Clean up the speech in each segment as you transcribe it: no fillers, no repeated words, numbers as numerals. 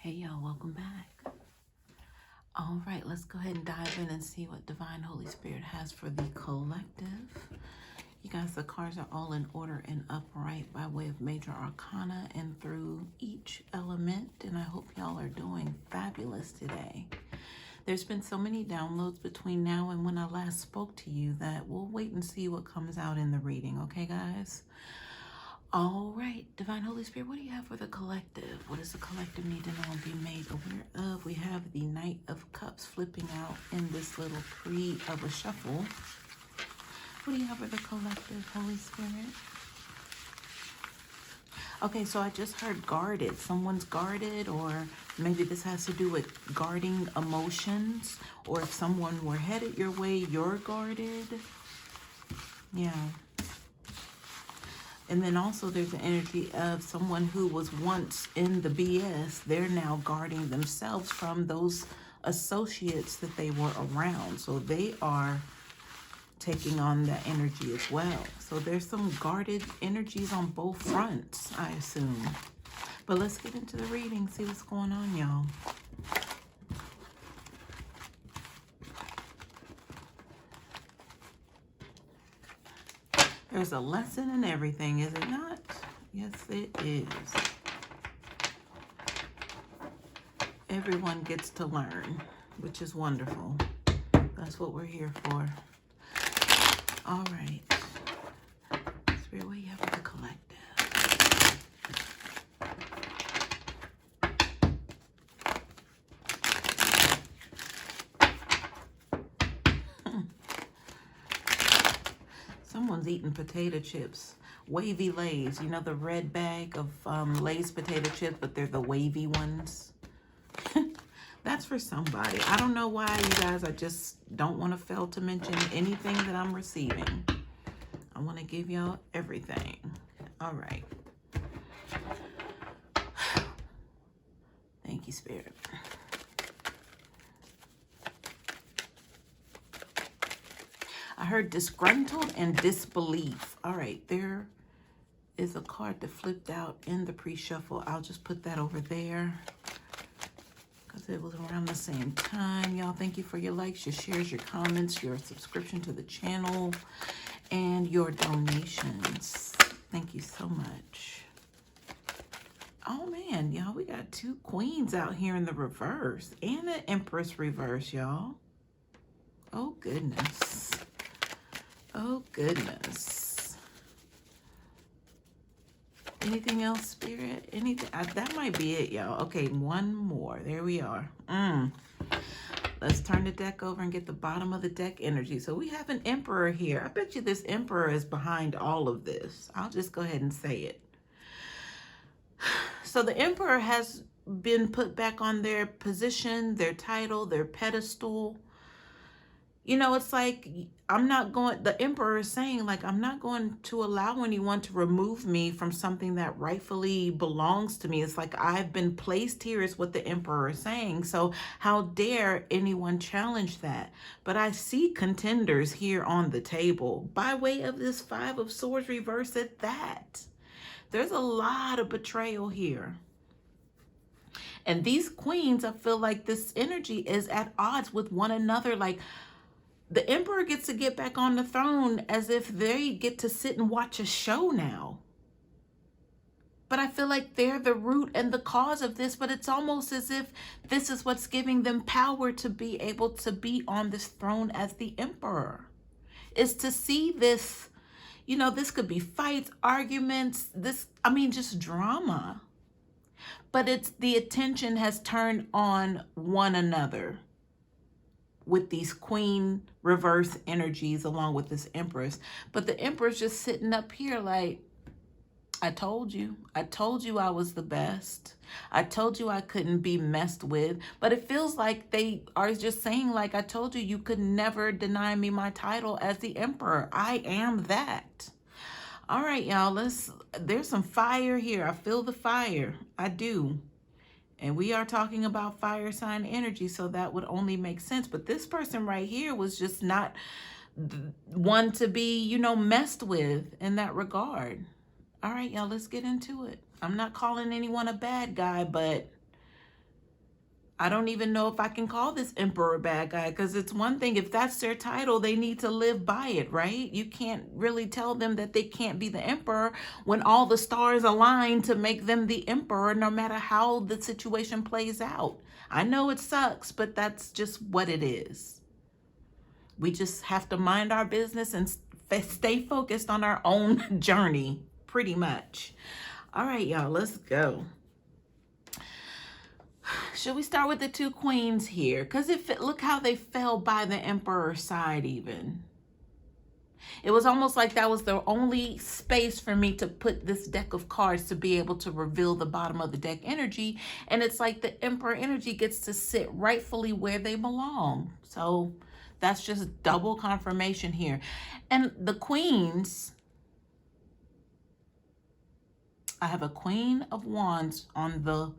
Hey y'all, welcome back. All right, let's go ahead and dive in and see what Divine Holy Spirit has for the collective. You guys, the cards are all in order and upright by way of major arcana and through each element, and I hope y'all are doing fabulous today. There's been so many downloads between now and when I last spoke to you that we'll wait and see what comes out in the reading, okay guys? All right, Divine Holy Spirit, what do you have for the collective? What does the collective need to know and be made aware of? We have the Knight of Cups flipping out in this little pre of a shuffle. What do you have for the collective, Holy Spirit? Okay, so I just heard guarded. Someone's guarded, or maybe this has to do with guarding emotions, or if someone were headed your way, you're guarded. Yeah. And then also there's an energy of someone who was once in the BS. They're now guarding themselves from those associates that they were around. So they are taking on that energy as well. So there's some guarded energies on both fronts, I assume. But let's get into the reading, see what's going on, y'all. There's a lesson in everything, is it not? Yes, it is. Everyone gets to learn, which is wonderful. That's what we're here for. All right. Spirit, what do you have for the collective? Someone's eating potato chips. Wavy Lays. You know the red bag of Lay's potato chips, but they're the wavy ones. That's for somebody. I don't know why, you guys. I just don't want to fail to mention anything that I'm receiving. I want to give y'all everything. All right. Thank you, Spirit. I heard disgruntled and disbelief. All right, there is a card that flipped out in the pre-shuffle. I'll just put that over there because it was around the same time. Y'all, thank you for your likes, your shares, your comments, your subscription to the channel, and your donations. Thank you so much. Oh man, y'all, we got two queens out here in the reverse and an Empress reverse, y'all. Oh goodness. Oh goodness. Anything else, Spirit? Anything? That might be it, y'all. Okay, one more. There we are. Let's turn the deck over and get the bottom of the deck energy. So we have an Emperor here. I bet you this Emperor is behind all of this. I'll just go ahead and say it. So the Emperor has been put back on their position, their title, their pedestal. You know, it's like, the Emperor is saying, like, I'm not going to allow anyone to remove me from something that rightfully belongs to me. It's like I've been placed here is what the Emperor is saying. So how dare anyone challenge that? But I see contenders here on the table by way of this Five of Swords reverse at that. There's a lot of betrayal here. And these queens, I feel like this energy is at odds with one another. Like, the Emperor gets to get back on the throne as if they get to sit and watch a show now. But I feel like they're the root and the cause of this, but it's almost as if this is what's giving them power to be able to be on this throne as the Emperor. Is to see this, you know, this could be fights, arguments, just drama. But it's the attention has turned on one another with these queen reverse energies along with this Empress. But the Empress just sitting up here like, I told you I was the best. I told you I couldn't be messed with. But it feels like they are just saying, like, I told you, you could never deny me my title as the Emperor. I am that. All right, y'all, there's some fire here. I feel the fire. I do. And we are talking about fire sign energy, so that would only make sense. But this person right here was just not one to be, you know, messed with in that regard. All right, y'all, let's get into it. I'm not calling anyone a bad guy, but I don't even know if I can call this emperor a bad guy, because it's one thing, if that's their title, they need to live by it, right? You can't really tell them that they can't be the emperor when all the stars align to make them the emperor, no matter how the situation plays out. I know it sucks, but that's just what it is. We just have to mind our business and stay focused on our own journey, pretty much. All right, y'all, let's go. Should we start with the two queens here? Because look how they fell by the emperor's side even. It was almost like that was the only space for me to put this deck of cards to be able to reveal the bottom of the deck energy. And it's like the emperor energy gets to sit rightfully where they belong. So that's just double confirmation here. And the queens, I have a Queen of Wands on the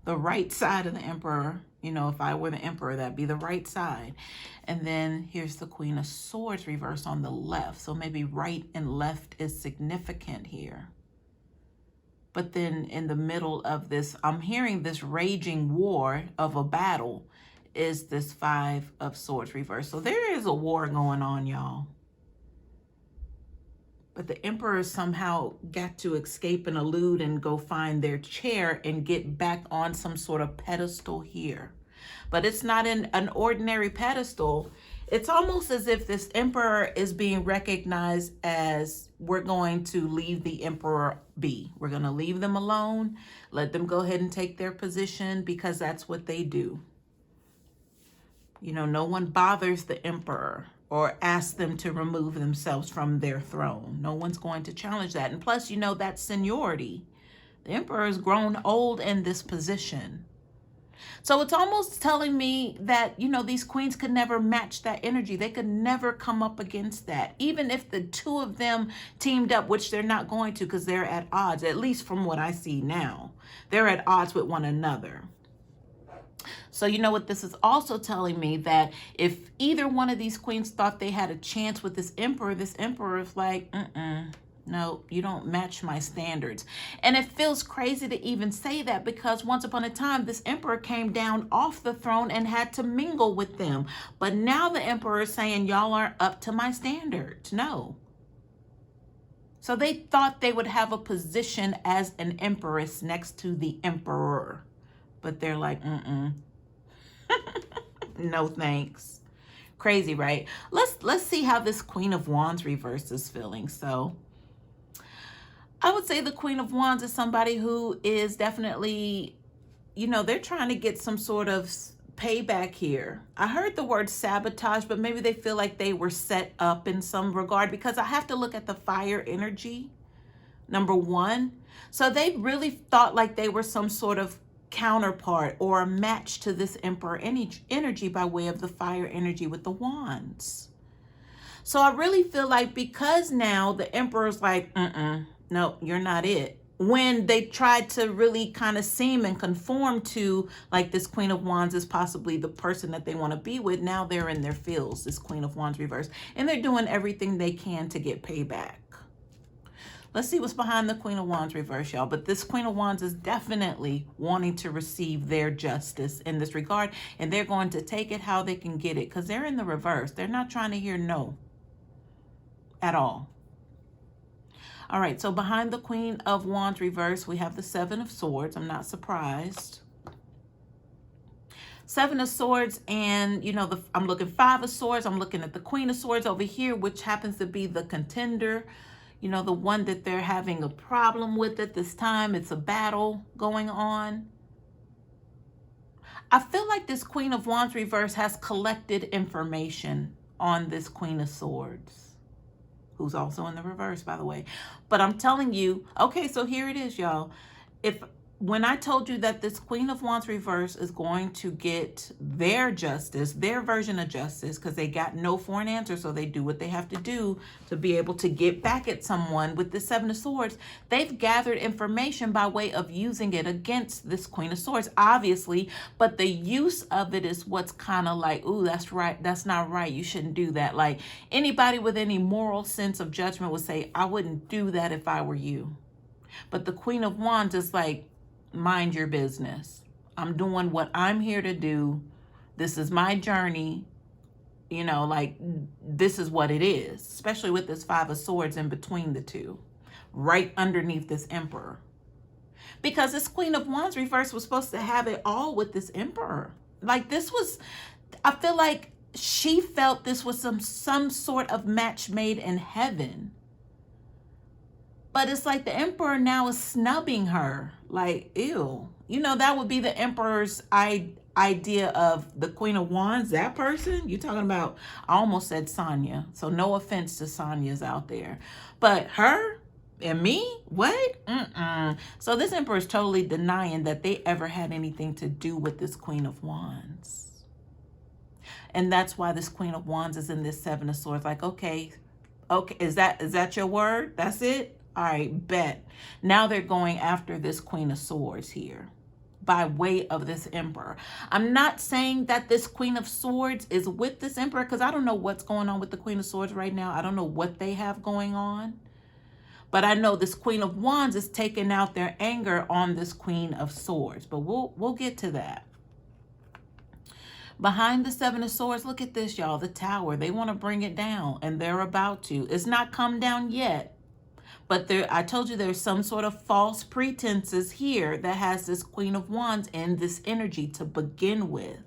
right side of the emperor. You know, if I were the emperor, that'd be the right side. And then here's the Queen of Swords reversed on the left. So maybe right and left is significant here. But then in the middle of this, I'm hearing this raging war of a battle is this Five of Swords reversed. So there is a war going on, y'all. But the emperor somehow got to escape and elude and go find their chair and get back on some sort of pedestal here. But it's not an ordinary pedestal. It's almost as if this emperor is being recognized as, we're going to leave the emperor be. We're going to leave them alone. Let them go ahead and take their position, because that's what they do. You know, no one bothers the emperor or ask them to remove themselves from their throne. No one's going to challenge that. And plus, you know, that's seniority. The emperor has grown old in this position. So it's almost telling me that, you know, these queens could never match that energy. They could never come up against that. Even if the two of them teamed up, which they're not going to, because they're at odds, at least from what I see now. They're at odds with one another. So you know what this is also telling me? That if either one of these queens thought they had a chance with this emperor is like, no, you don't match my standards. And it feels crazy to even say that, because once upon a time, this emperor came down off the throne and had to mingle with them. But now the emperor is saying, y'all aren't up to my standards. No. So they thought they would have a position as an empress next to the emperor. But they're like, no thanks. Crazy, right? Let's see how this Queen of Wands reverse is feeling. So I would say the Queen of Wands is somebody who is definitely, you know, they're trying to get some sort of payback here. I heard the word sabotage, but maybe they feel like they were set up in some regard, because I have to look at the fire energy, number one. So they really thought like they were some sort of counterpart or a match to this emperor energy by way of the fire energy with the wands. So I really feel like, because now the emperor's like, no, you're not it. When they tried to really kind of seem and conform to like this Queen of Wands is possibly the person that they want to be with, now they're in their feels, this Queen of Wands reverse, and they're doing everything they can to get payback. Let's see what's behind the Queen of Wands reverse, y'all. But this Queen of Wands is definitely wanting to receive their justice in this regard. And they're going to take it how they can get it, because they're in the reverse. They're not trying to hear no at all. All right, so behind the Queen of Wands reverse, we have the Seven of Swords. I'm not surprised. Seven of Swords, and you know, I'm looking Five of Swords. I'm looking at the Queen of Swords over here, which happens to be the contender. You know, the one that they're having a problem with at this time. It's a battle going on. I feel like this Queen of Wands reverse has collected information on this Queen of Swords, who's also in the reverse, by the way. But I'm telling you, okay, so here it is, y'all. When I told you that this Queen of Wands reverse is going to get their justice, their version of justice, because they got no for an answer, so they do what they have to do to be able to get back at someone with the Seven of Swords, they've gathered information by way of using it against this Queen of Swords, obviously, but the use of it is what's kind of like, ooh, that's right, that's not right, you shouldn't do that. Like, anybody with any moral sense of judgment would say, I wouldn't do that if I were you. But the Queen of Wands is like, mind your business. I'm doing what I'm here to do. This is my journey. You know, like, this is what it is, especially with this Five of Swords in between the two, right underneath this Emperor. Because this Queen of Wands reverse was supposed to have it all with this Emperor. Like, this was, I feel like she felt this was some sort of match made in heaven. But it's like the Emperor now is snubbing her. Like, ew. You know, that would be the Emperor's idea of the Queen of Wands, that person. You're talking about, I almost said Sonya. So no offense to Sonya's out there. But her and me? What? So this Emperor is totally denying that they ever had anything to do with this Queen of Wands. And that's why this Queen of Wands is in this Seven of Swords. Like, okay, is that your word? That's it? All right, bet. Now they're going after this Queen of Swords here by way of this Emperor. I'm not saying that this Queen of Swords is with this Emperor, because I don't know what's going on with the Queen of Swords right now. I don't know what they have going on. But I know this Queen of Wands is taking out their anger on this Queen of Swords. But we'll get to that. Behind the Seven of Swords, look at this, y'all. The Tower. They want to bring it down, and they're about to. It's not come down yet. But I told you there's some sort of false pretenses here that has this Queen of Wands in this energy to begin with.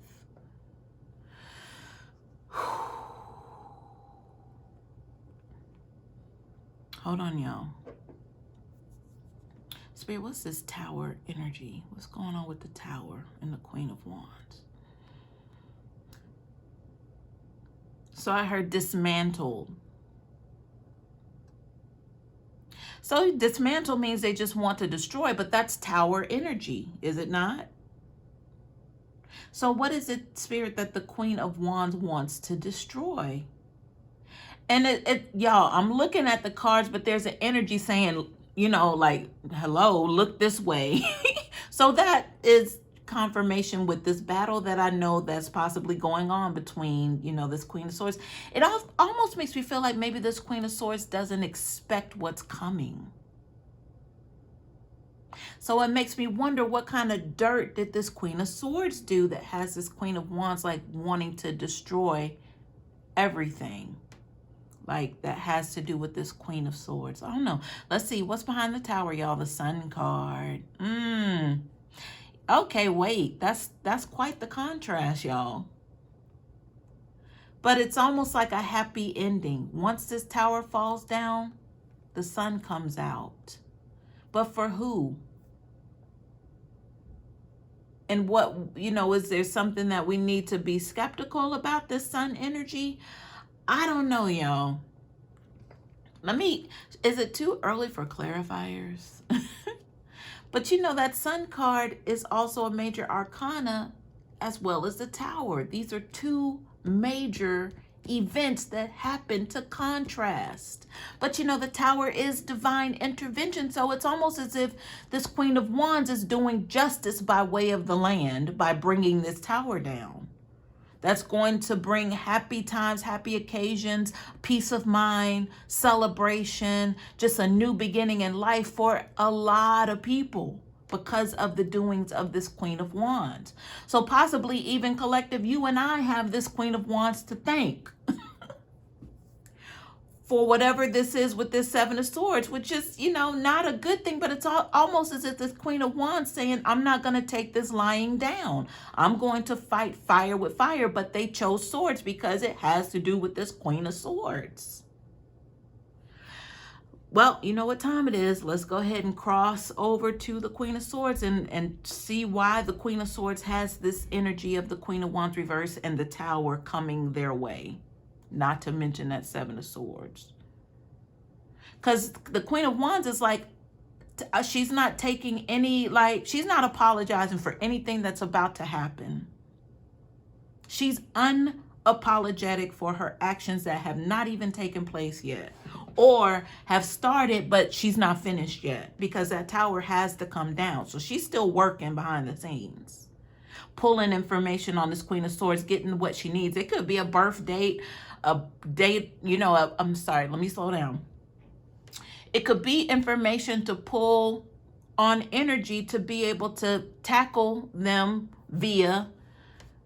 Hold on, y'all. Spirit, what's this Tower energy? What's going on with the Tower and the Queen of Wands? So I heard dismantled. So dismantle means they just want to destroy, but that's Tower energy, is it not? So what is it, Spirit, that the Queen of Wands wants to destroy? And y'all, I'm looking at the cards, but there's an energy saying, you know, like, hello, look this way. So that is confirmation with this battle that I know that's possibly going on between, you know, this Queen of Swords. It almost makes me feel like maybe this Queen of Swords doesn't expect what's coming. So it makes me wonder, what kind of dirt did this Queen of Swords do that has this Queen of Wands like wanting to destroy everything? Like, that has to do with this Queen of Swords. I don't know. Let's see. What's behind the Tower, y'all? The Sun card. Okay, wait. That's quite the contrast, y'all. But it's almost like a happy ending. Once this Tower falls down, the Sun comes out. But for who? And what, you know, is there something that we need to be skeptical about this Sun energy? I don't know, y'all. Is it too early for clarifiers? But you know, that Sun card is also a major arcana as well as the Tower. These are two major events that happen to contrast. But you know, the Tower is divine intervention. So it's almost as if this Queen of Wands is doing justice by way of the land by bringing this Tower down. That's going to bring happy times, happy occasions, peace of mind, celebration, just a new beginning in life for a lot of people because of the doings of this Queen of Wands. So possibly even collective, you and I have this Queen of Wands to thank for whatever this is with this Seven of Swords, which is, you know, not a good thing, but it's almost as if this Queen of Wands saying, I'm not going to take this lying down. I'm going to fight fire with fire, but they chose swords because it has to do with this Queen of Swords. Well, you know what time it is. Let's go ahead and cross over to the Queen of Swords and see why the Queen of Swords has this energy of the Queen of Wands reverse and the Tower coming their way. Not to mention that Seven of Swords. Because the Queen of Wands is like, she's not taking any, like, she's not apologizing for anything that's about to happen. She's unapologetic for her actions that have not even taken place yet. Or have started, but she's not finished yet. Because that Tower has to come down. So she's still working behind the scenes. Pulling information on this Queen of Swords, getting what she needs. It could be a birth date, a date, you know, I'm sorry, let me slow down. It could be information to pull on energy to be able to tackle them via,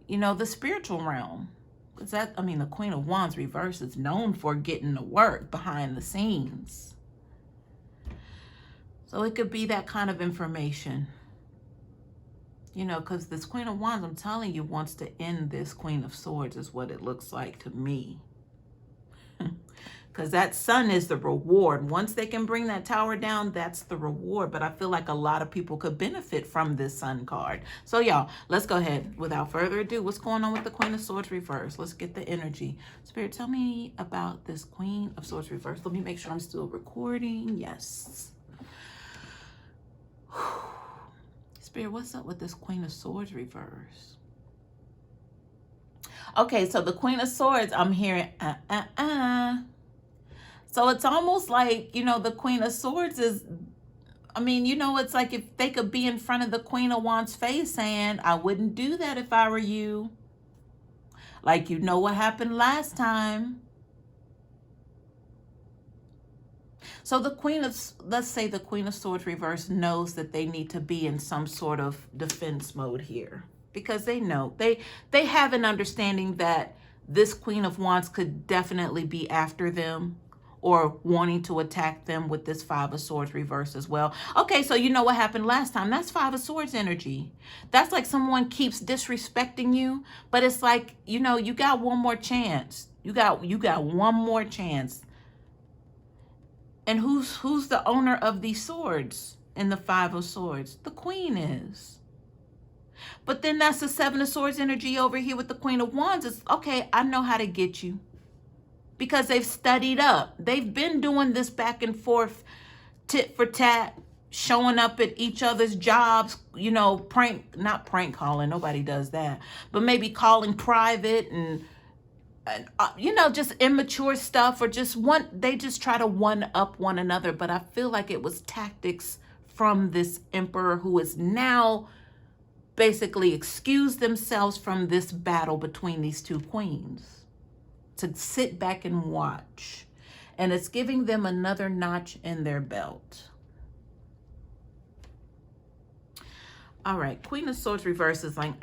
you know, the spiritual realm. Because that, I mean, the Queen of Wands reverse is known for getting the work behind the scenes. So it could be that kind of information. You know, because this Queen of Wands, I'm telling you, wants to end this Queen of Swords is what it looks like to me. Because that Sun is the reward. Once they can bring that tower down, that's the reward. But I feel like a lot of people could benefit from this Sun card. So y'all, let's go ahead. Without further ado, what's going on with the Queen of Swords reverse? Let's get the energy. Spirit, tell me about this Queen of Swords reverse. Let me make sure I'm still recording. Yes. Spirit, what's up with this Queen of Swords reverse? Okay, so the Queen of Swords, I'm hearing So it's almost like, you know, the Queen of Swords is, I mean, you know, it's like if they could be in front of the Queen of Wands' face saying, I wouldn't do that if I were you. Like, you know what happened last time. So the Queen of, let's say the Queen of Swords reverse knows that they need to be in some sort of defense mode here. Because they know, they have an understanding that this Queen of Wands could definitely be after them, or wanting to attack them with this Five of Swords reverse as well. Okay, so you know what happened last time. That's Five of Swords energy. That's like someone keeps disrespecting you, but it's like, you know, you got one more chance. You got one more chance. And who's the owner of these swords in the Five of Swords? The Queen is. But then that's the Seven of Swords energy over here with the Queen of Wands. It's, okay, I know how to get you. Because they've studied up. They've been doing this back and forth, tit for tat, showing up at each other's jobs, you know, not prank calling, nobody does that, but maybe calling private and you know, just immature stuff, or just they just try to one up one another. But I feel like it was tactics from this Emperor who is now basically excused themselves from this battle between these two queens, to sit back and watch. And it's giving them another notch in their belt. All right, Queen of Swords reverse is like,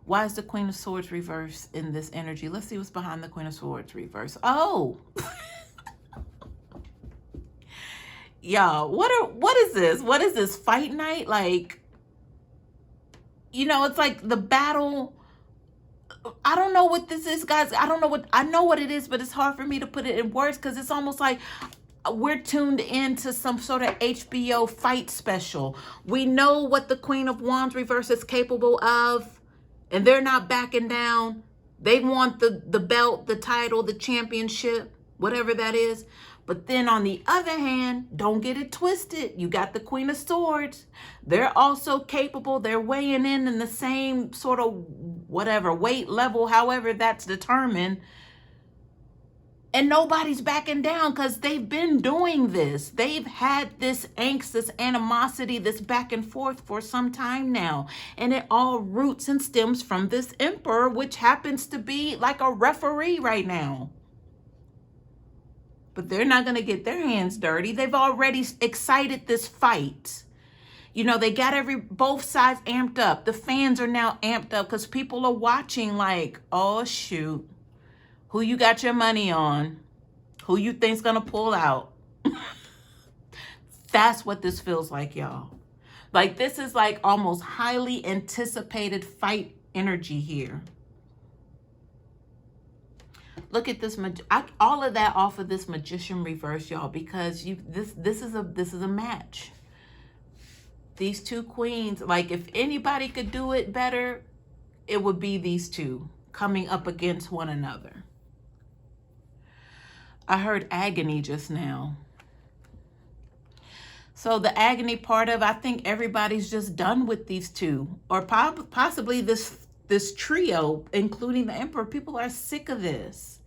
Why is the Queen of Swords reverse in this energy? Let's see what's behind the Queen of Swords reverse. Oh! Y'all, what is this? What is this, fight night? Like, you know, it's like the battle. I don't know what this is, guys. I know what it is, but it's hard for me to put it in words because it's almost like we're tuned into some sort of HBO fight special. We know what the Queen of Wands reverse is capable of, and they're not backing down. They want the belt, the title, the championship, whatever that is. But then on the other hand, don't get it twisted. You got the Queen of Swords. They're also capable. They're weighing in the same sort of whatever weight level, however that's determined. And nobody's backing down because they've been doing this. They've had this angst, this animosity, this back and forth for some time now. And it all roots and stems from this Emperor, which happens to be like a referee right now. But they're not going to get their hands dirty. They've already excited this fight. You know, they got both sides amped up. The fans are now amped up because people are watching like, oh, shoot. Who you got your money on? Who you think's going to pull out? That's what this feels like, y'all. Like, this is like almost highly anticipated fight energy here. Look at this, all of that off of this Magician reverse, y'all, because this is a match. These two queens, like if anybody could do it better, it would be these two coming up against one another. I heard agony just now. So the agony part of, I think everybody's just done with these two, or possibly this trio, including the Emperor. People are sick of this.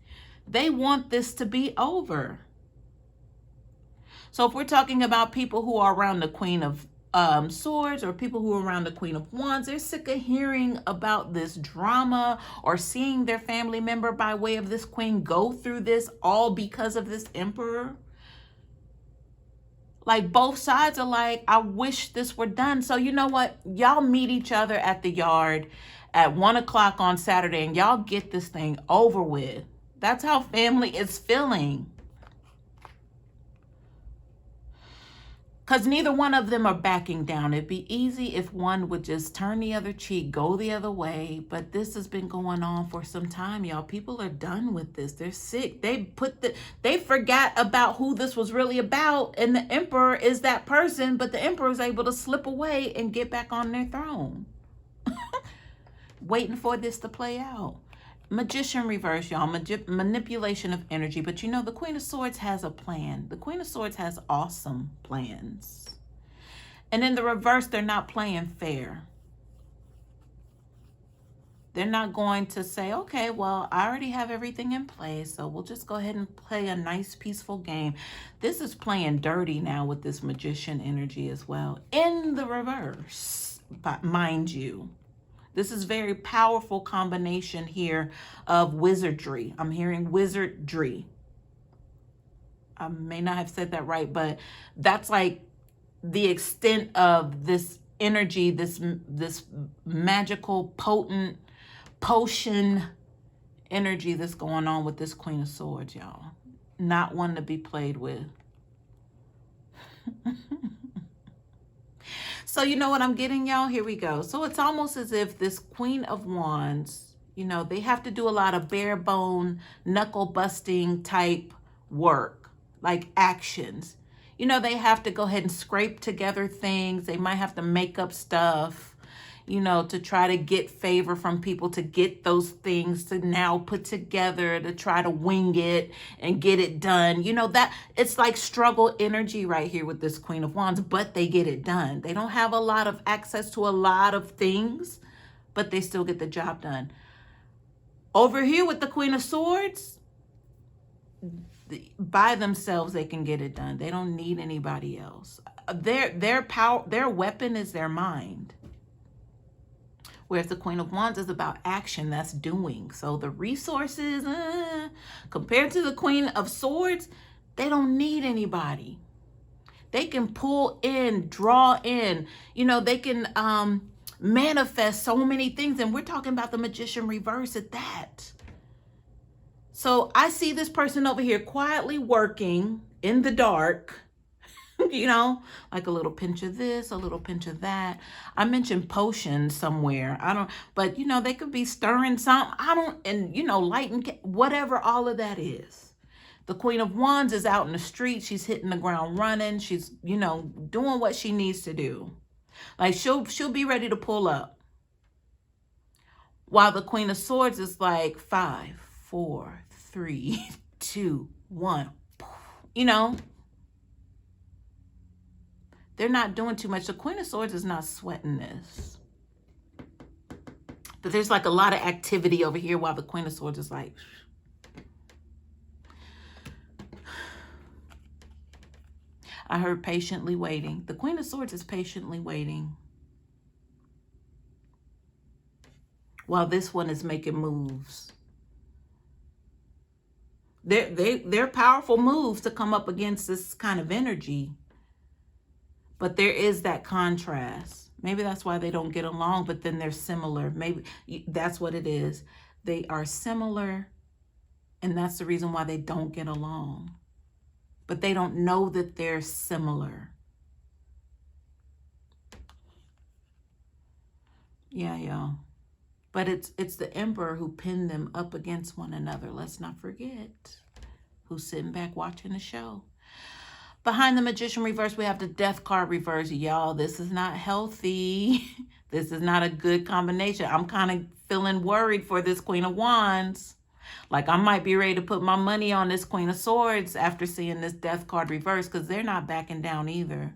They want this to be over. So if we're talking about people who are around the Queen of Swords, or people who are around the Queen of Wands, they're sick of hearing about this drama or seeing their family member by way of this queen go through this, all because of this Emperor. Like both sides are like, I wish this were done. So you know what? Y'all meet each other at the yard at 1 o'clock on Saturday and y'all get this thing over with. That's how family is feeling. Because neither one of them are backing down. It'd be easy if one would just turn the other cheek, go the other way. But this has been going on for some time, y'all. People are done with this. They're sick. They forgot about who this was really about. And the emperor is that person, but the emperor is able to slip away and get back on their throne. Waiting for this to play out. Magician reverse, y'all. Manipulation of energy. But you know, the Queen of Swords has a plan. The Queen of Swords has awesome plans. And in the reverse, they're not playing fair. They're not going to say, okay, well, I already have everything in place, so we'll just go ahead and play a nice, peaceful game. This is playing dirty now with this magician energy as well. In the reverse, mind you. This is very powerful combination here of wizardry. I'm hearing wizardry. I may not have said that right, but that's like the extent of this energy, this magical, potent potion energy that's going on with this Queen of Swords, y'all. Not one to be played with. So you know what I'm getting, y'all? Here we go. So it's almost as if this Queen of Wands, you know, they have to do a lot of bare bone, knuckle busting type work, like actions. You know, they have to go ahead and scrape together things. They might have to make up stuff, you know, to try to get favor from people, to get those things to now put together, to try to wing it and get it done. You know, that it's like struggle energy right here with this Queen of Wands, but they get it done. They don't have a lot of access to a lot of things, but they still get the job done. Over here with the Queen of Swords, by themselves, they can get it done. They don't need anybody else. Their power, their weapon is their mind. Whereas the Queen of Wands is about action, that's doing. So the resources, compared to the Queen of Swords, they don't need anybody. They can pull in, draw in, you know, they can manifest so many things. And we're talking about the Magician reverse at that. So I see this person over here quietly working in the dark, you know, like a little pinch of this, a little pinch of that. I mentioned potions somewhere. But you know, they could be stirring something. And you know, lighting, whatever all of that is. The Queen of Wands is out in the street. She's hitting the ground running. She's, you know, doing what she needs to do. Like she'll be ready to pull up. While the Queen of Swords is like 5, 4, 3, 2, 1. You know, they're not doing too much. The Queen of Swords is not sweating this. But there's like a lot of activity over here while the Queen of Swords is like, I heard patiently waiting. The Queen of Swords is patiently waiting. While this one is making moves. They're powerful moves to come up against this kind of energy. But there is that contrast. Maybe that's why they don't get along, but then they're similar. Maybe that's what it is. They are similar, and that's the reason why they don't get along. But they don't know that they're similar. Yeah, y'all. But it's the Emperor who pinned them up against one another. Let's not forget. Who's sitting back watching the show. Behind the Magician reverse, we have the Death card reverse. Y'all, this is not healthy. This is not a good combination. I'm kind of feeling worried for this Queen of Wands. Like I might be ready to put my money on this Queen of Swords after seeing this Death card reverse, because they're not backing down either.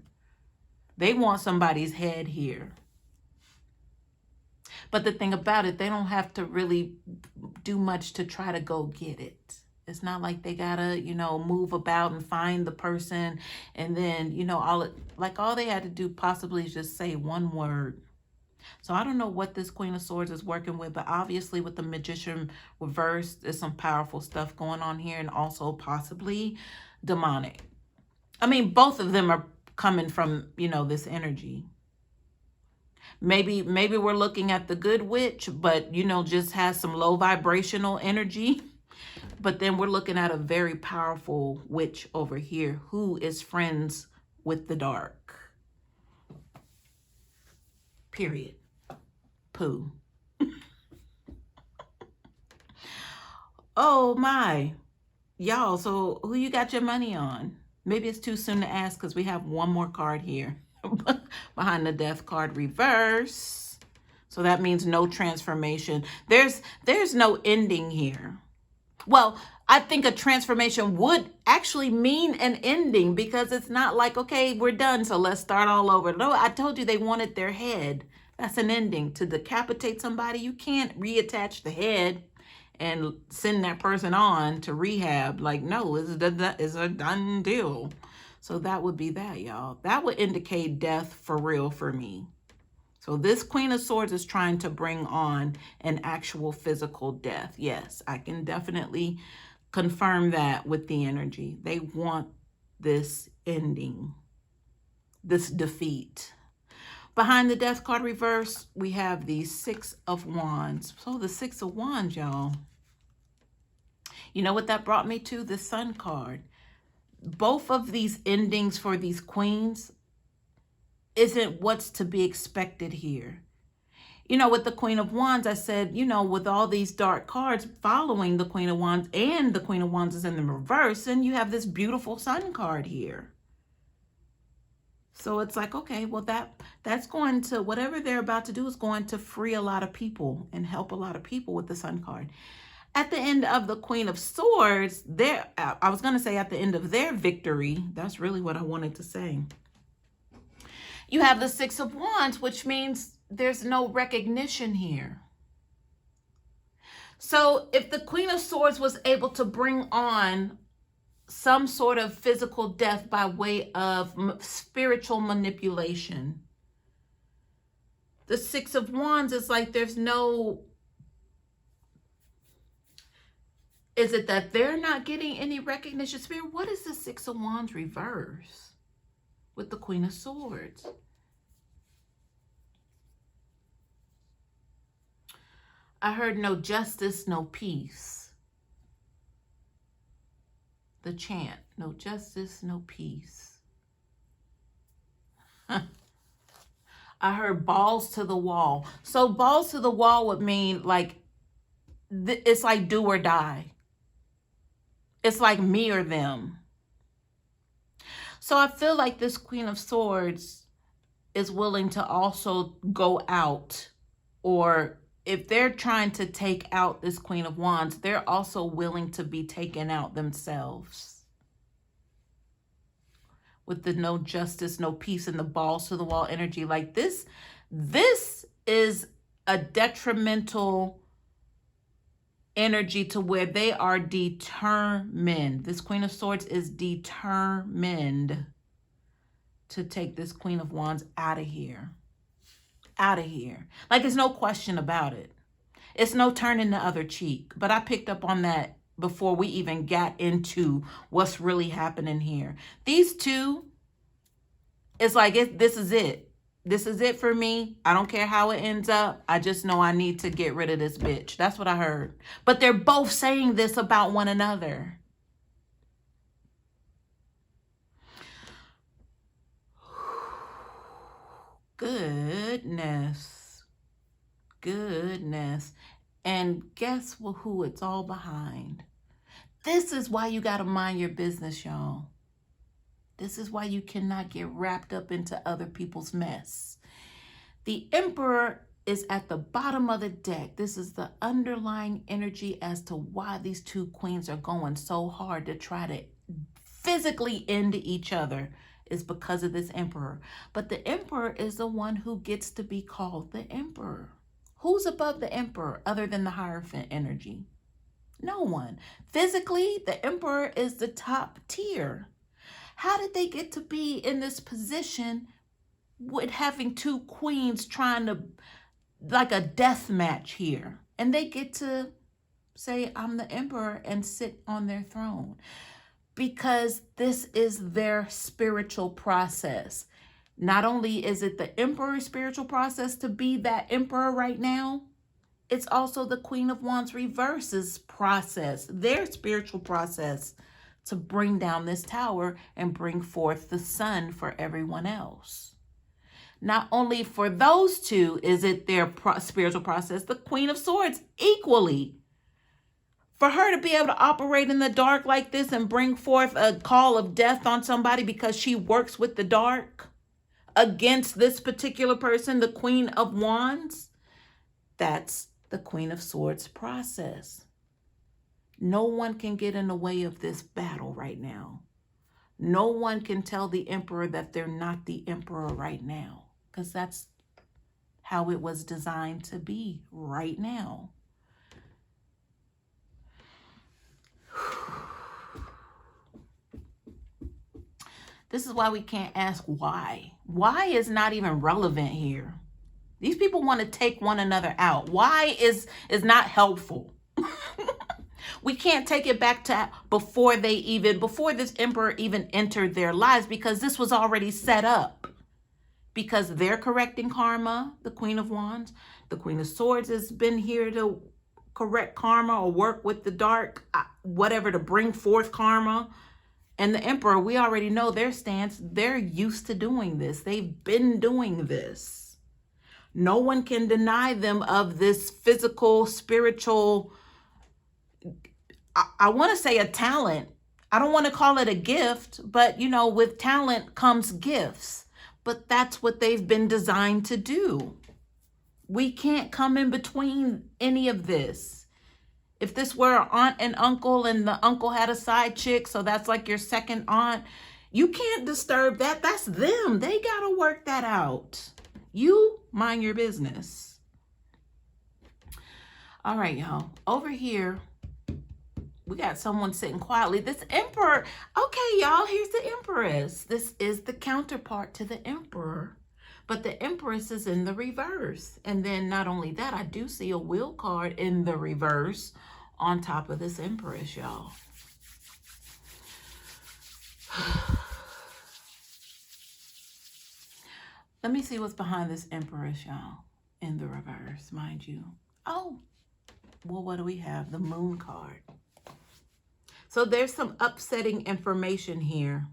They want somebody's head here. But the thing about it, they don't have to really do much to try to go get it. It's not like they gotta, you know, move about and find the person. And then, you know, all they had to do possibly is just say one word. So I don't know what this Queen of Swords is working with, but obviously with the Magician reverse, there's some powerful stuff going on here, and also possibly demonic. I mean, both of them are coming from, you know, this energy. Maybe we're looking at the good witch, but, you know, just has some low vibrational energy. But then we're looking at a very powerful witch over here who is friends with the dark. Period. Pooh. Oh my. Y'all, so who you got your money on? Maybe it's too soon to ask because we have one more card here. Behind the death card reverse. So that means no transformation. There's no ending here. Well, I think a transformation would actually mean an ending because it's not like, okay, we're done, so let's start all over. No, I told you they wanted their head. That's an ending. To decapitate somebody, you can't reattach the head and send that person on to rehab. Like, no, it's a done deal. So that would be that, y'all. That would indicate death for real for me. So this Queen of Swords is trying to bring on an actual physical death. Yes, I can definitely confirm that with the energy. They want this ending, this defeat. Behind the death card reverse, we have the Six of Wands. So the Six of Wands, y'all. You know what that brought me to? The Sun card. Both of these endings for these queens isn't what's to be expected here. You know, with the Queen of Wands, I said, you know, with all these dark cards following the Queen of Wands, and the Queen of Wands is in the reverse, and you have this beautiful Sun card here. So it's like, okay, well, that's going to, whatever they're about to do is going to free a lot of people and help a lot of people with the Sun card. At the end of the Queen of Swords, I was going to say at the end of their victory, that's really what I wanted to say. You have the Six of Wands, which means there's no recognition here. So if the Queen of Swords was able to bring on some sort of physical death by way of spiritual manipulation, the Six of Wands is like there's no... Is it that they're not getting any recognition? Spirit, what is the Six of Wands reverse with the Queen of Swords? I heard no justice, no peace. The chant, no justice, no peace. I heard balls to the wall. So balls to the wall would mean like, it's like do or die. It's like me or them. So I feel like this Queen of Swords is willing to also go out, or if they're trying to take out this Queen of Wands, they're also willing to be taken out themselves. With the no justice, no peace, and the balls to the wall energy. Like this is a detrimental energy to where they are determined. This Queen of Swords is determined to take this Queen of Wands out of here. Out of here. Like, there's no question about it. It's no turning the other cheek. But I picked up on that before we even got into what's really happening here. These two, it's like, this is it. This is it for me. I don't care how it ends up. I just know I need to get rid of this bitch. That's what I heard. But they're both saying this about one another. Goodness. Goodness. And guess who it's all behind? This is why you got to mind your business, y'all. This is why you cannot get wrapped up into other people's mess. The Emperor is at the bottom of the deck. This is the underlying energy as to why these two queens are going so hard to try to physically end each other, is because of this Emperor. But the Emperor is the one who gets to be called the Emperor. Who's above the Emperor other than the Hierophant energy? No one. Physically, the Emperor is the top tier. How did they get to be in this position with having two queens trying to, like a death match here? And they get to say, I'm the Emperor, and sit on their throne. because this is their spiritual process. Not only is it the emperor's spiritual process to be that emperor right now, it's also the Queen of Wands reverse's process, their spiritual process to bring down this tower and bring forth the sun for everyone else. Not only for those two is it their spiritual process, the Queen of Swords equally. For her to be able to operate in the dark like this and bring forth a call of death on somebody because she works with the dark against this particular person, the Queen of Wands, that's the Queen of Swords process. No one can get in the way of this battle right now. No one can tell the emperor that they're not the emperor right now, because that's how it was designed to be right now. This is why we can't ask why. Why is not even relevant here. These people want to take one another out. Why is not helpful. We can't take it back to before this emperor even entered their lives, because this was already set up. Because they're correcting karma, the Queen of Wands. The Queen of Swords has been here to correct karma or work with the dark, whatever, to bring forth karma. And the emperor, we already know their stance. They're used to doing this. They've been doing this. No one can deny them of this physical, spiritual, I want to say a talent. I don't want to call it a gift, but you know, with talent comes gifts. But that's what they've been designed to do. We can't come in between any of this. If this were an aunt and uncle and the uncle had a side chick, so that's like your second aunt, you can't disturb that. That's them. They got to work that out. You mind your business. All right, y'all. Over here, we got someone sitting quietly. This emperor. Okay, y'all, here's the Empress. This is the counterpart to the emperor. But the Empress is in the reverse. And then not only that, I do see a wheel card in the reverse on top of this Empress, y'all. Let me see what's behind this Empress, y'all, in the reverse, mind you. Oh, well, what do we have? The Moon card. So there's some upsetting information here.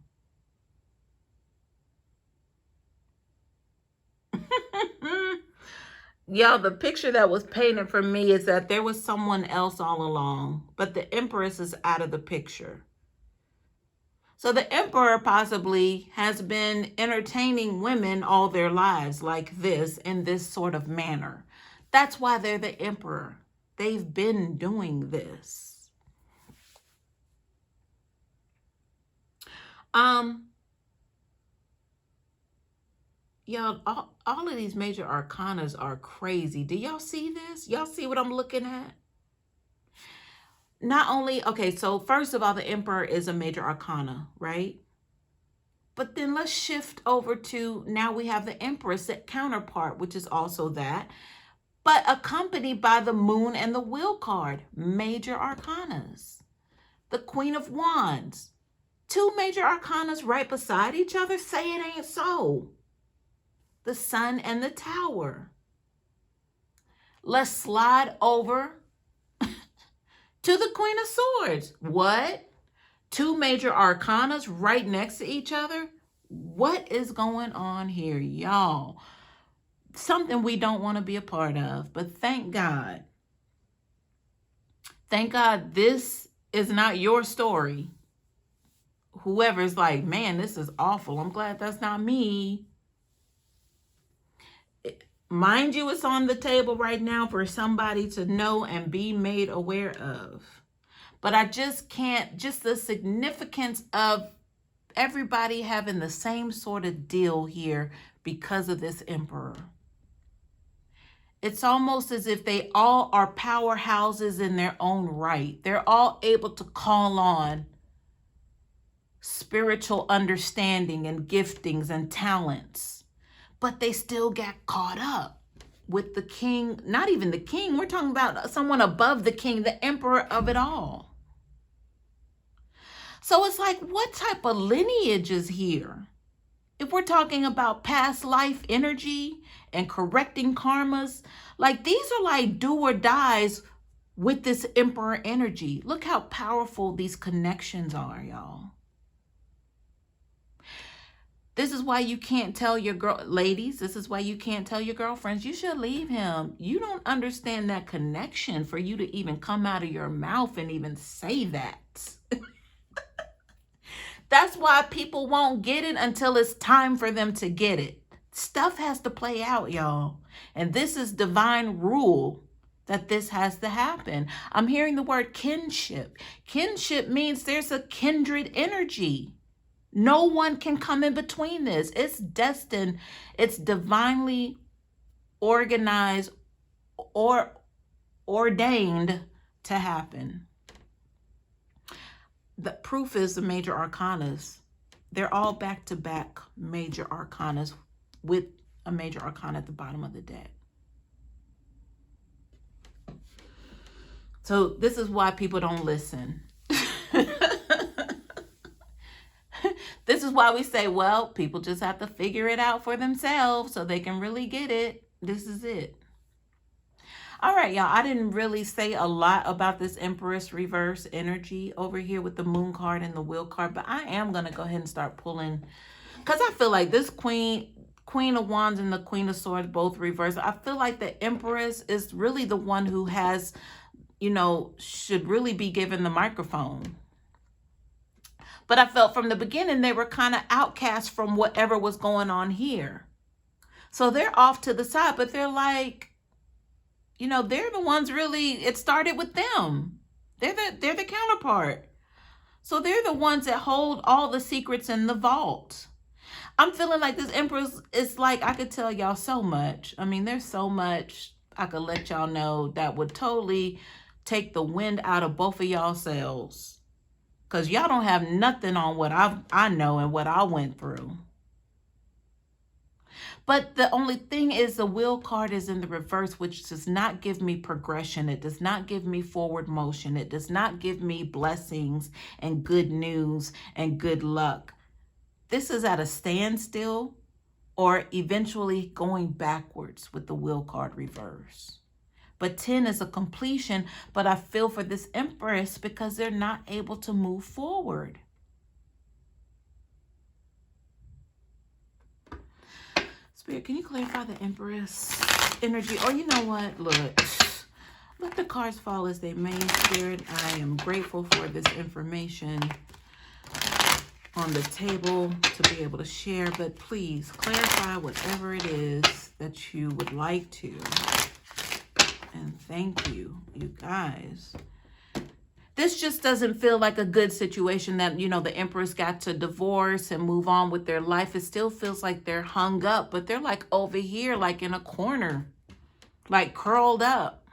Y'all, the picture that was painted for me is that there was someone else all along, but the Empress is out of the picture. So the emperor possibly has been entertaining women all their lives like this, in this sort of manner. That's why they're the emperor. They've been doing this. Y'all, all of these major arcanas are crazy. Do y'all see this? Y'all see what I'm looking at? Not only, okay, so first of all, the Emperor is a major arcana, right? But then let's shift over to, now we have the Empress, that counterpart, which is also that, but accompanied by the Moon and the Wheel card, major arcanas. The Queen of Wands, two major arcanas right beside each other. Say it ain't so. The Sun and the Tower. Let's slide over to the Queen of Swords. What? Two major arcanas right next to each other? What is going on here, y'all? Something we don't want to be a part of, but thank God. Thank God this is not your story. Whoever's like, man, this is awful. I'm glad that's not me. Mind you, it's on the table right now for somebody to know and be made aware of. But I just can't, just the significance of everybody having the same sort of deal here because of this emperor. It's almost as if they all are powerhouses in their own right. They're all able to call on spiritual understanding and giftings and talents. But they still got caught up with the king, not even the king. We're talking about someone above the king, the emperor of it all. So it's like, what type of lineage is here? If we're talking about past life energy and correcting karmas, like these are like do or dies with this emperor energy. Look how powerful these connections are, y'all. This is why you can't tell your ladies, this is why you can't tell your girlfriends, you should leave him. You don't understand that connection for you to even come out of your mouth and even say that. That's why people won't get it until it's time for them to get it. Stuff has to play out, y'all. And this is divine rule that this has to happen. I'm hearing the word kinship. Kinship means there's a kindred energy. No one can come in between this. It's destined. It's divinely organized or ordained to happen. The proof is the major arcanas. They're all back-to-back major arcanas with a major arcana at the bottom of the deck. So this is why people don't listen. This is why we say, well, people just have to figure it out for themselves so they can really get it. This is it. All right, y'all. I didn't really say a lot about this Empress reverse energy over here with the Moon card and the Wheel card, but I am going to go ahead and start pulling because I feel like this Queen of Wands and the Queen of Swords both reversed. I feel like the Empress is really the one who has, you know, should really be given the microphone. But I felt from the beginning they were kind of outcast from whatever was going on here. So they're off to the side, but they're like, you know, they're the ones really, it started with them. They're the counterpart. So they're the ones that hold all the secrets in the vault. I'm feeling like this Empress is like, I could tell y'all so much. I mean, there's so much I could let y'all know that would totally take the wind out of both of y'all selves. Because y'all don't have nothing on what I know and what I went through. But the only thing is the Wheel card is in the reverse, which does not give me progression. It does not give me forward motion. It does not give me blessings and good news and good luck. This is at a standstill or eventually going backwards with the Wheel card reverse. But 10 is a completion, but I feel for this Empress because they're not able to move forward. Spirit, can you clarify the Empress energy? Or you know what? Look, let the cards fall as they may, Spirit. I am grateful for this information on the table to be able to share, but please clarify whatever it is that you would like to. And thank you, you guys. This just doesn't feel like a good situation that, you know, the Empress got to divorce and move on with their life. It still feels like they're hung up, but they're like over here, like in a corner, like curled up.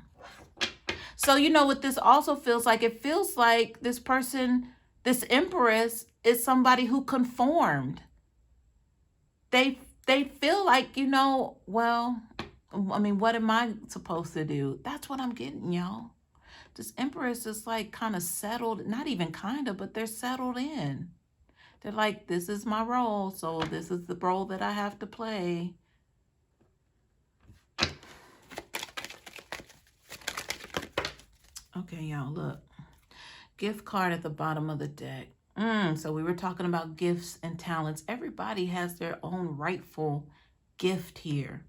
So, you know what this also feels like? It feels like this person, this Empress, is somebody who conformed. They feel like, you know, well, I mean, what am I supposed to do? That's what I'm getting, y'all. This Empress is like kind of settled, not even kind of, but they're settled in. They're like, this is my role, so this is the role that I have to play. Okay, y'all, look. Gift card at the bottom of the deck. So we were talking about gifts and talents. Everybody has their own rightful gift here,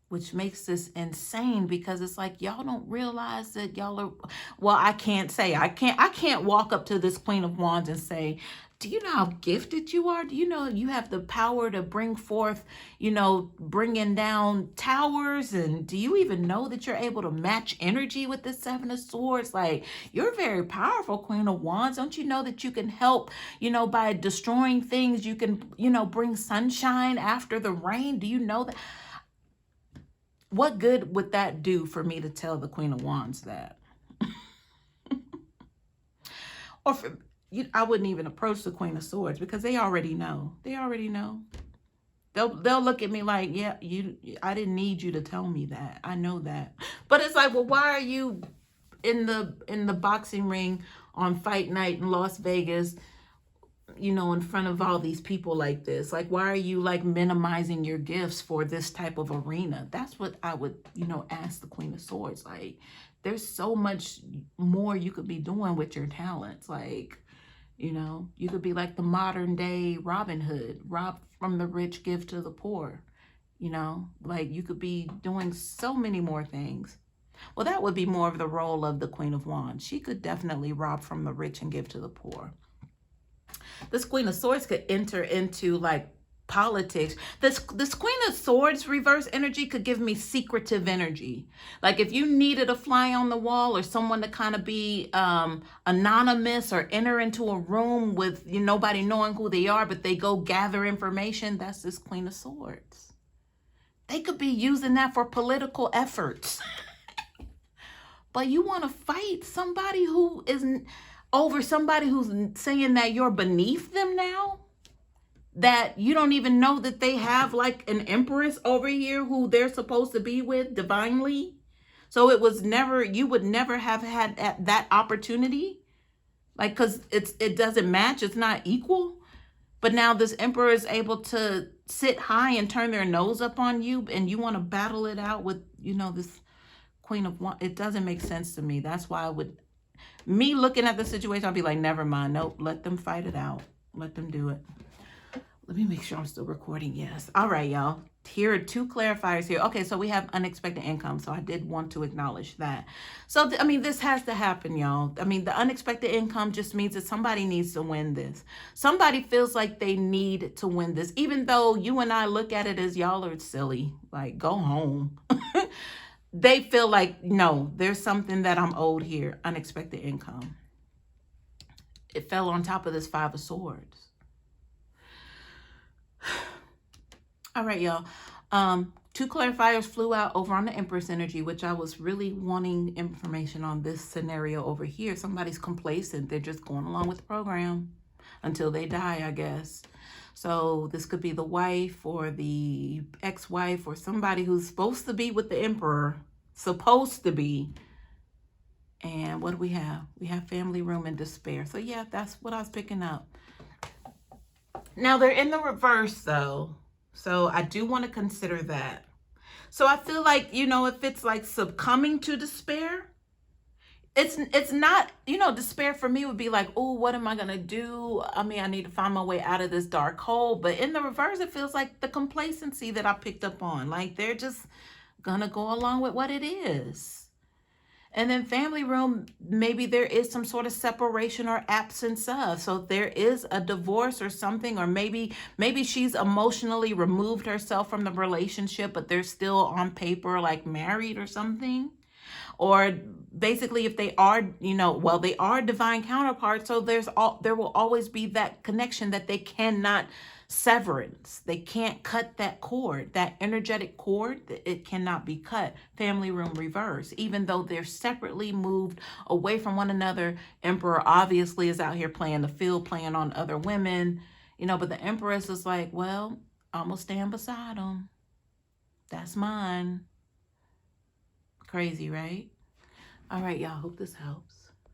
which makes this insane because it's like y'all don't realize that y'all are, well, I can't walk up to this Queen of Wands and say, do you know how gifted you are? Do you know you have the power to bring forth, you know, bringing down towers? And do you even know that you're able to match energy with the Seven of Swords? Like, you're very powerful, Queen of Wands. Don't you know that you can help, you know, by destroying things, you can, you know, bring sunshine after the rain? Do you know that? What good would that do for me to tell the Queen of Wands that? Or for you, I wouldn't even approach the Queen of Swords because they already know. They already know. They'll look at me like, yeah, I didn't need you to tell me that. I know that. But it's like, well, why are you in the boxing ring on fight night in Las Vegas, you know, in front of all these people like this? Like, why are you like minimizing your gifts for this type of arena? That's what I would, you know, ask the Queen of Swords. Like, there's so much more you could be doing with your talents. Like, you know, you could be like the modern day Robin Hood, rob from the rich, give to the poor. You know, like you could be doing so many more things. Well, that would be more of the role of the Queen of Wands. She could definitely rob from the rich and give to the poor. This Queen of Swords could enter into like politics. This Queen of Swords reverse energy could give me secretive energy. Like if you needed a fly on the wall or someone to kind of be anonymous or enter into a room with nobody knowing who they are, but they go gather information, that's this Queen of Swords. They could be using that for political efforts. But you want to fight somebody who isn't over somebody who's saying that you're beneath them now? That you don't even know that they have like an Empress over here who they're supposed to be with divinely? So it was never, you would never have had that opportunity? Like, because it doesn't match, it's not equal. But now this Emperor is able to sit high and turn their nose up on you, and you want to battle it out with, this Queen of Wands. It doesn't make sense to me. That's why me looking at the situation, I'll be like, never mind. Nope, let them fight it out. Let them do it. Let me make sure I'm still recording. Yes. All right, y'all. Here are two clarifiers here. Okay, so we have unexpected income. So I did want to acknowledge that. So, this has to happen, y'all. The unexpected income just means that somebody needs to win this. Somebody feels like they need to win this, even though you and I look at it as y'all are silly. Like, go home. They feel like, no, there's something that I'm owed here. Unexpected income. It fell on top of this Five of Swords. All right, y'all. Two clarifiers flew out over on the Empress energy, which I was really wanting information on this scenario over here. Somebody's complacent. They're just going along with the program until they die, I guess. So this could be the wife or the ex-wife or somebody who's supposed to be with the Emperor. Supposed to be. And what do we have? We have family room and despair. So yeah, that's what I was picking up. Now they're in the reverse though. So I do want to consider that. So I feel like, if it's like succumbing to despair, it's not, despair for me would be like, oh, what am I going to do? I need to find my way out of this dark hole. But in the reverse, it feels like the complacency that I picked up on. Like they're just going to go along with what it is. And then family room, maybe there is some sort of separation or absence of. So there is a divorce or something, or maybe she's emotionally removed herself from the relationship, but they're still on paper like married or something. Or basically if they are, they are divine counterparts. So there will always be that connection that they cannot severance. They can't cut that cord, that energetic cord. It cannot be cut. Family room reverse. Even though they're separately moved away from one another, Emperor obviously is out here playing the field, playing on other women, but the Empress is like, well, I'm gonna stand beside him. That's mine. Crazy, right? All right, y'all. Hope this helps.